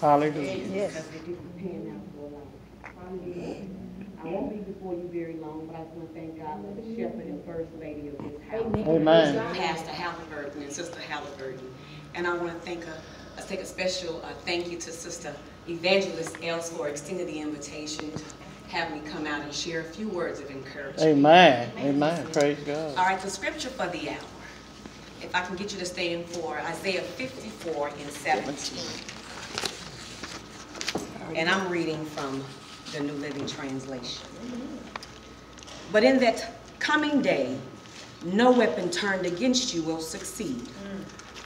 Hallelujah. Yes. Because it didn't pan out for a long. Hallelujah. I won't be before you very long, but I just want to thank God for the shepherd and first lady of this house. Amen. Pastor Halliburton and Sister Halliburton. And I want to take a special thank you to Sister Evangelist Els for extending the invitation to have me come out and share a few words of encouragement. Amen. Amen. Praise God. All right, the scripture for the hour. If I can get you to stand for Isaiah 54 and 17. And I'm reading from the New Living Translation. But in that coming day, no weapon turned against you will succeed.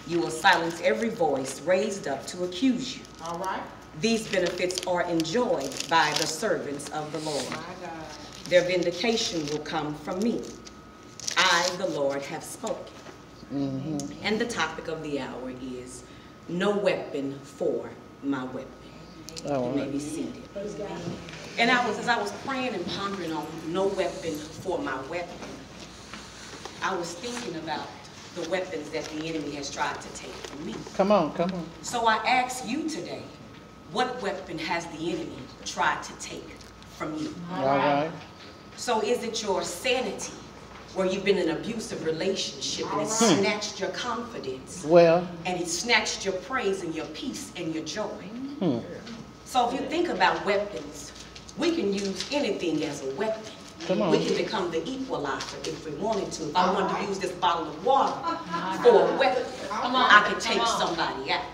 You will silence every voice raised up to accuse you. All right. These benefits are enjoyed by the servants of the Lord. My God. Their vindication will come from me. I, the Lord, have spoken. And the topic of the hour is no weapon for my weapon. You may be seated. And as I was praying and pondering on no weapon for my weapon, I was thinking about the weapons that the enemy has tried to take from me. Come on, come on. So I ask you today, what weapon has the enemy tried to take from you? All right. So is it your sanity, where you've been in an abusive relationship and it snatched your confidence? Well. And it snatched your praise and your peace and your joy. So if you think about weapons, we can use anything as a weapon. Come on. We can become the equalizer if we wanted to. If I wanted to use this bottle of water for a weapon, I could take somebody out.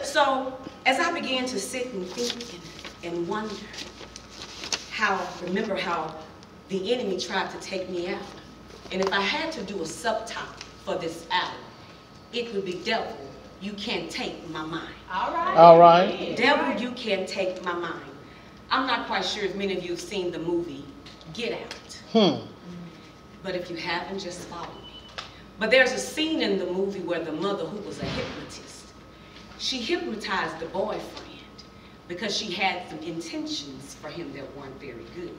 So as I began to sit and think and wonder remember how the enemy tried to take me out. And if I had to do a subtopic for this hour, it would be devil, you can't take my mind. All right. All right. Devil, you can't take my mind. I'm not quite sure if many of you have seen the movie Get Out. But if you haven't, just follow me. But there's a scene in the movie where the mother, who was a hypnotist, she hypnotized the boyfriend because she had some intentions for him that weren't very good.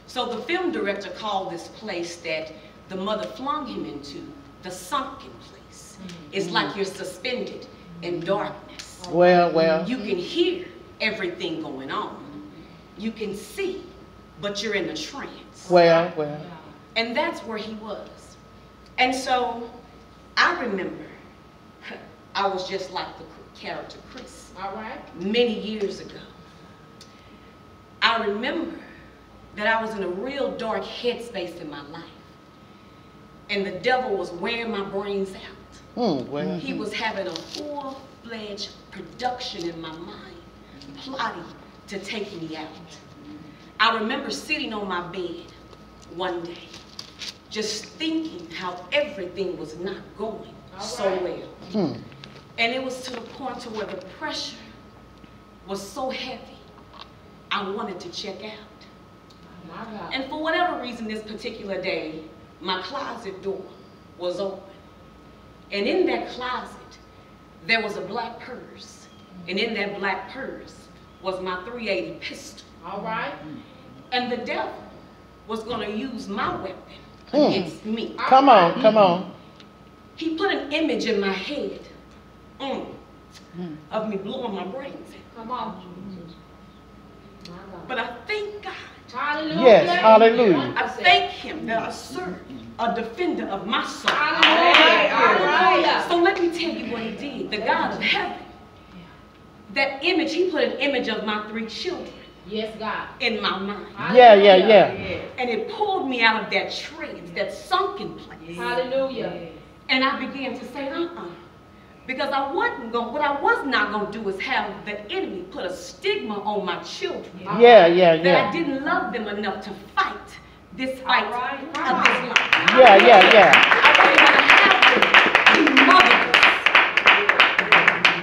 So the film director called this place that the mother flung him into the sunken place. It's like you're suspended in darkness. Well. You can hear everything going on. You can see, but you're in a trance. Well. And that's where he was. And so I remember I was just like the character Chris. All right. Many years ago. I remember that I was in a real dark headspace in my life. And the devil was wearing my brains out. Well. He was having a full-fledged production in my mind, plotting to take me out. I remember sitting on my bed one day, just thinking how everything was not going so well. And it was to the point to where the pressure was so heavy, I wanted to check out. And for whatever reason, this particular day, my closet door was open. And in that closet, there was a black purse. And in that black purse was my .380 pistol. All right. And the devil was going to use my weapon against me. Come on. He put an image in my head of me blowing my brains out. Come on. But I thank God. Hallelujah. Yes, hallelujah. I thank him that I serve a defender of my soul. Hallelujah. So let me tell you what he did. The God of heaven, that image, he put an image of my 3 children. Yes, God. In my mind. Yeah. And it pulled me out of that trance, that sunken place. Hallelujah. And I began to say, because what I was not going to do is have the enemy put a stigma on my children. Yeah. That I didn't love them enough to fight this fight of this life. Yeah. I wasn't going to have them be motherless.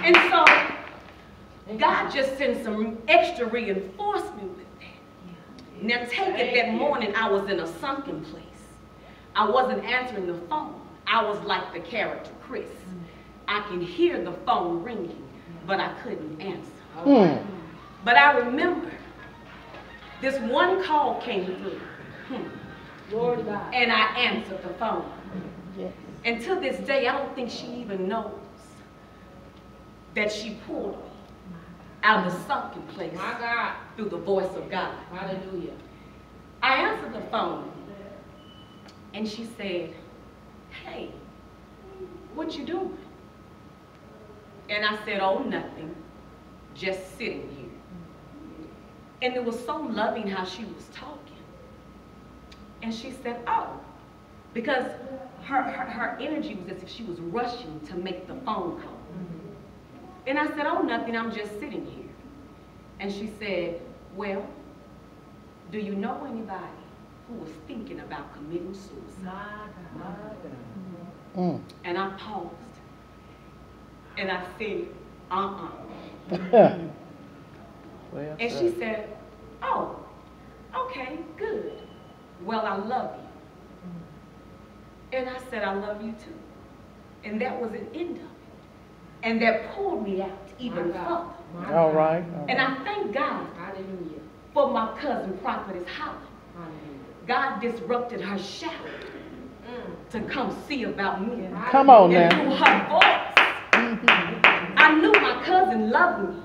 And so God just sent some extra reinforcement with that. Now take it, that morning I was in a sunken place. I wasn't answering the phone. I was like the character Chris. I can hear the phone ringing, but I couldn't answer. But I remember this one call came through. Lord God. And I answered the phone. Yes. And to this day, I don't think she even knows that she pulled me out of the sunken place My God. through the voice of God. Hallelujah. I answered the phone, and she said, "Hey, what you doing?" And I said, "Oh, nothing, just sitting here." And it was so loving how she was talking. And she said, "Oh," because her energy was as if she was rushing to make the phone call. And I said, "Oh, nothing, I'm just sitting here." And she said, "Well, do you know anybody who was thinking about committing suicide?" And I paused. And I said, Well, And she said, "Oh, okay, good. Well, I love you." And I said, "I love you too." And that was an end of it. And that pulled me out even further. all right. And I thank God Hallelujah. for my cousin, Prophetess Highland. Hallelujah. God disrupted her shadow to come see about me. Come on And now. through her voice, I knew my cousin loved me.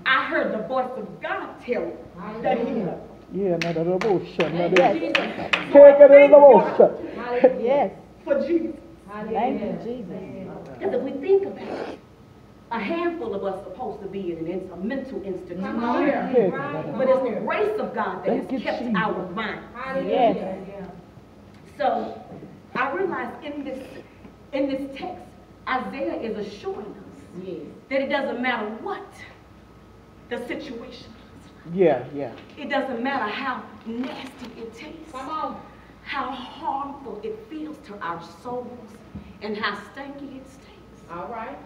I heard the voice of God tell me that he loved me. Yeah, no, the bullshit. No, Thank the you, Jesus. take it in the bullshit. Hallelujah. Yes. For Jesus. Thank you, Jesus. Because if we think about it, a handful of us are supposed to be in a mental institute. Come on here. But it's the grace of God that Thank you, has kept Jesus. our mind. Hallelujah. So I realized in this text, Isaiah is assuring us Yes. that it doesn't matter what the situation is. Yeah, yeah. It doesn't matter how nasty it tastes, Come on. how harmful it feels to our souls, and how stanky it stinks. All right.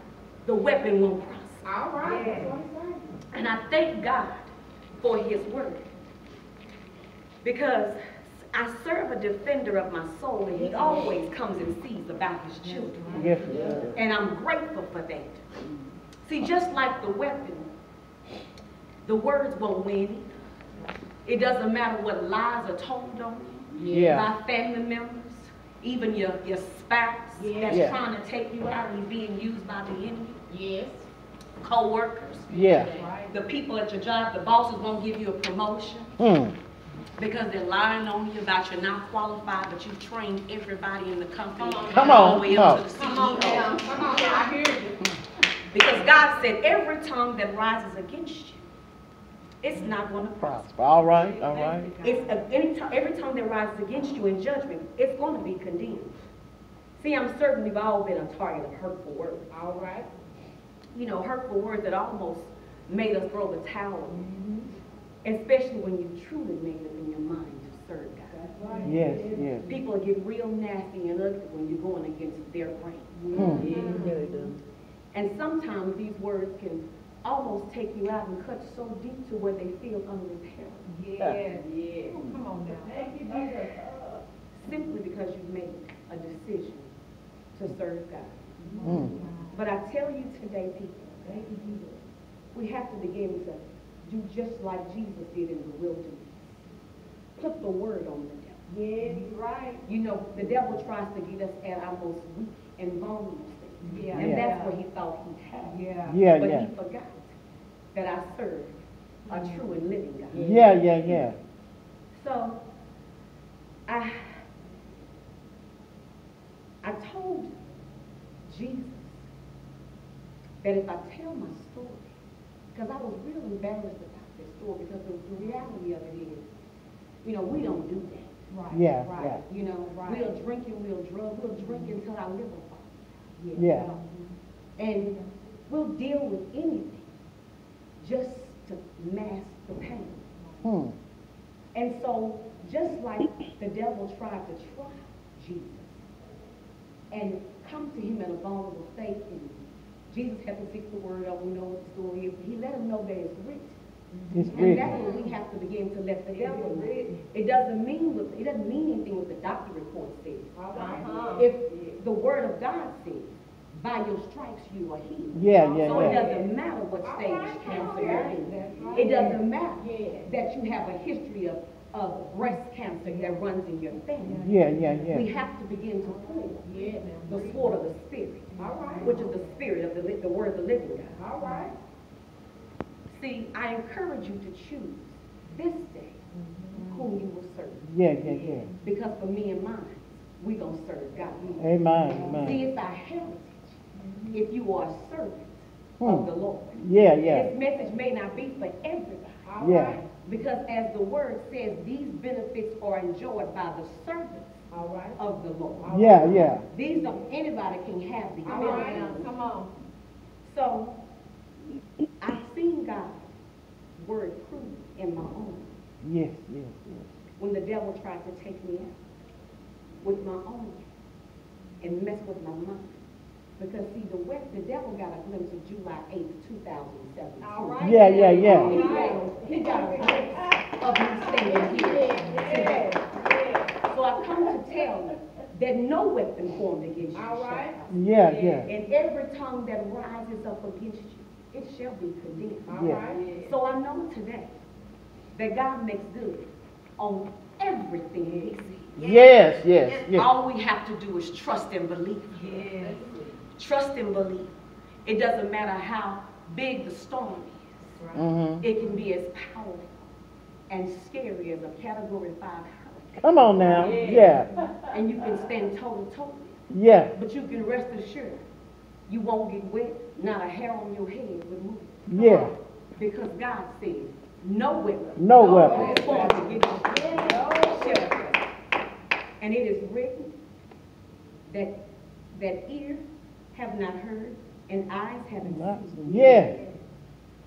The weapon won't prosper. All right. That's what I'm saying. And I thank God for his word. Because I serve a defender of my soul, and he always comes and sees about his children. Yes, sir. And I'm grateful for that. See, just like the weapon, the words won't win either. It doesn't matter what lies are told on you Yeah. by family members, even your spouse that's Yeah. trying to take you out and he's being used by the enemy, Yes. co-workers, Yeah. Right. the people at your job, the bosses won't give you a promotion because they're lying on you about you're not qualified, but you've trained everybody in the company Come all on, the way come up on. to the Come on CEO. now. Come on now. I hear you. Because God said every tongue that rises against you, it's not going to prosper. Prosper. All right, all right. Every tongue that rises against you in judgment, it's going to be condemned. See, I'm certain we've all been a target of hurtful words. All right. You know, hurtful words that almost made us throw the towel. Especially when you truly made up in your mind to serve God. That's right. Yes, yes. People get real nasty and ugly when you're going against their grain. And sometimes these words can almost take you out and cut so deep to where they feel unrepairable. Yeah. Yeah. Come on now. Thank you, Jesus. Simply because you've made a decision to serve God. But I tell you today, people, we have to begin to do just like Jesus did in the wilderness. Put the word on the devil. Yes, right. You know, the devil tries to get us at our most weak and vulnerable state. Yeah. And Yeah. that's what he thought he had. Yeah. Yeah, But yeah. he forgot that I serve a true and living God. Yeah, yeah, yeah. So I told Jesus that if I tell my story, because I was real embarrassed about this story, because the reality of it is, you know, we don't do that. Right. Yeah, Right. yeah. You know, Right. we'll drink and we'll drug, we'll drink until our liver falls. Yeah. And we'll deal with anything just to mask the pain. And so, just like the devil tried to try Jesus and come to him in a vulnerable state, and Jesus had to fix the word up, we know what the story is, he let him know that it's written. It's And that's written. what we have to begin to let the devil know. It doesn't mean anything what the doctor report says. If the word of God says, by your stripes you are healed. Yeah, yeah, So it yeah. doesn't matter what stage cancer you're in. It doesn't matter that you have a history of breast cancer that runs in your family. Yeah, yeah, We yeah. have to begin to pull the sword of the Spirit, which is the Spirit of the word of the living God. All right. See, I encourage you to choose this day whom you will serve. Yeah, yeah, yeah. Because for me and mine, we gonna serve God. Amen, See, amen. it's our heritage. If you are a servant Hmm. of the Lord. Yeah, yeah. This message may not be for everybody. All Yeah. right. Because as the word says, these benefits are enjoyed by the servants All right. of the Lord. Yeah, yeah. These don't, anybody can have these All right. benefits. Come on. So, I've seen God's word proved in my own. Yes, yes, yes. When the devil tried to take me out with my own and mess with my mind. Because see, the devil got a glimpse of July 8th, 2007. All right. Yeah, yeah, yeah. All He right. got a glimpse of me standing here today. So I come to tell you that no weapon formed against you All shall right. prosper. Yeah, yeah. And every tongue that rises up against you, it shall be condemned. All Yeah. right. So I know today that God makes good on everything he says. Yes, yes, yes. All we have to do is trust and believe. Yes. Trust and believe. It doesn't matter how big the storm is. Mm-hmm. It can be as powerful and scary as a Category 5 hurricane. Come on now. Yeah, And you can stand toe-to-toe with it. yeah, But you can rest assured you won't get wet, not a hair on your head will move. yeah. Because God said, no weapon. No weapon. formed against you shall prosper. And it is written that ear have not heard and eyes haven't seen. Yeah.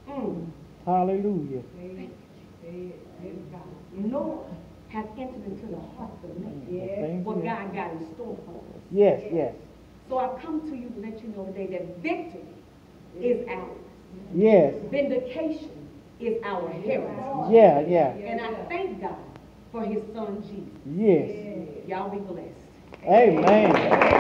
Mm. Hallelujah. Nor have entered into the heart of man Thank what you. God got in store for us. Yes, yes. So I've come to you to let you know today that victory is ours. Yes. Vindication is our heritage. Yeah, yeah. And I thank God for his son Jesus. Yes. Y'all be blessed. Amen.